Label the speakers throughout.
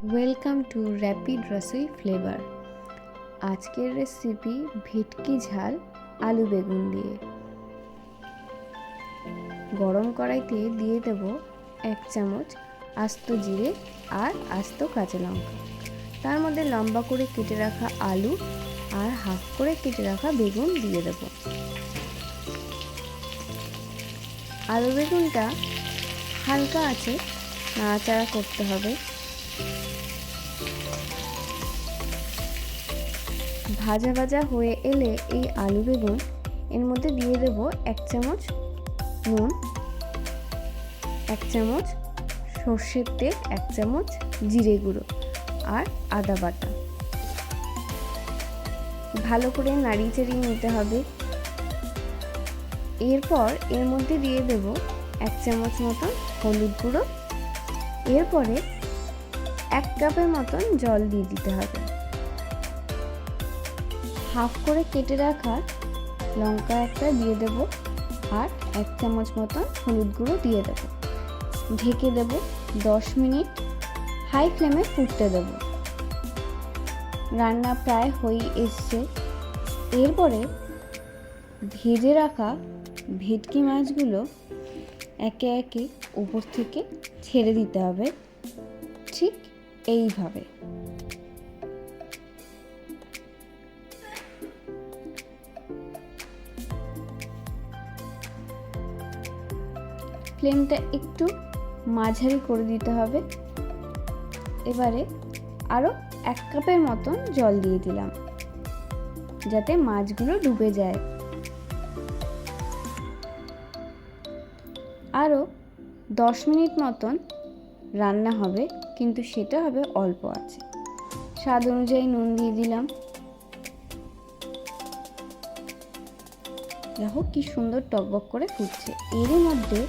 Speaker 1: Welcome to rapid Rasoi flavour. আজকের recipe ভেটকি ঝাল আলু বেগুন দিয়ে। গরম কড়াইতে দিয়ে দেব 1 চামচ আস্ত জিরে আর আস্ত কাঁচা লঙ্কা। তার মধ্যে লম্বা করে কেটে রাখা আলু আর হাফ করে কেটে রাখা বেগুন দিয়ে দেব। আলু বেগুনটা হালকা আছে নাড়াচাড়া করতে হবে। ভাজা ভাজা হয়ে এলে এই আলু বেগুন এর মধ্যে দিয়ে দেব 1 চামচ নুন, 1 চামচ সর্ষের তেল, 1 চামচ জিরে গুঁড়ো আর আদা বাটা। ভালো করে নাড়িয়ে চাড়িয়ে নিতে হবে। এরপর এর মধ্যে দিয়ে দেব 1 চামচ মতন হলুদ গুঁড়ো। এরপরে 1 কাপের মতন জল দিয়ে দিতে হবে। হাফ করে কেটে রাখা লঙ্কা একটা দিয়ে দেব আর 1 চামচ মতন হলুদ গুঁড়ো দিয়ে দেব। ঢেকে দেব 10 মিনিট হাই ফ্লেমে ফুটতে দেব। রান্না প্রায় হয়ে এসছে। এরপরে ভেজে রাখা ভেটকি মাছগুলো একে একে উপর থেকে ছেড়ে দিতে হবে, ঠিক এইভাবে। ফ্লেমটা একটু মাঝারি করে দিতে হবে। এবারে আরও 1 কাপের মতন জল দিয়ে দিলাম যাতে মাছগুলো ডুবে যায়। আরও 10 মিনিট মতন রান্না হবে, কিন্তু সেটা হবে অল্প আছে। স্বাদ অনুযায়ী নুন দিয়ে দিলাম। দেখো কি সুন্দর টকবক করে ফুটছে। এর মধ্যে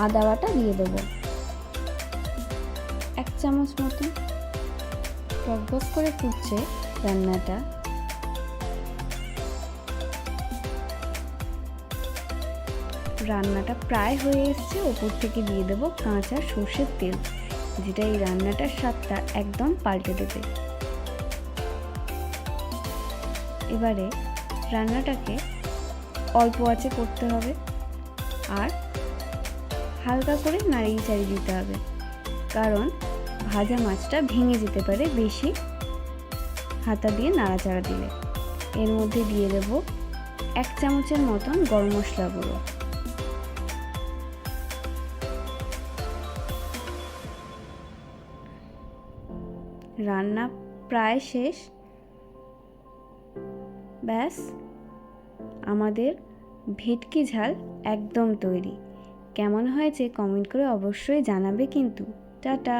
Speaker 1: আদা বাটা দিয়ে দেব 1 চামচ মতন। টকবক করে ফুটছে রান্নাটা। রান্নাটা প্রায় হয়ে এসছে। ওপর থেকে দিয়ে দেব কাঁচা সর্ষের তেল, যেটা এই রান্নাটার স্বাদটা একদম পাল্টে দেবে। এবারে রান্নাটাকে অল্প আঁচে করতে হবে আর হালকা করে নাড়িয়ে চাড়িয়ে দিতে হবে, কারণ ভাজা মাছটা ভেঙে যেতে পারে বেশি হাতা দিয়ে নাড়াচাড়া দিলে। এর মধ্যে দিয়ে দেব 1 চামচের মতন গরম মশলা গুঁড়ো। রান্না প্রায় শেষ। ব্যাস, আমাদের ভেটকি ঝাল একদম তৈরি। কেমন হয়েছে কমেন্ট করে অবশ্যই জানাবে কিন্তু। টাটা।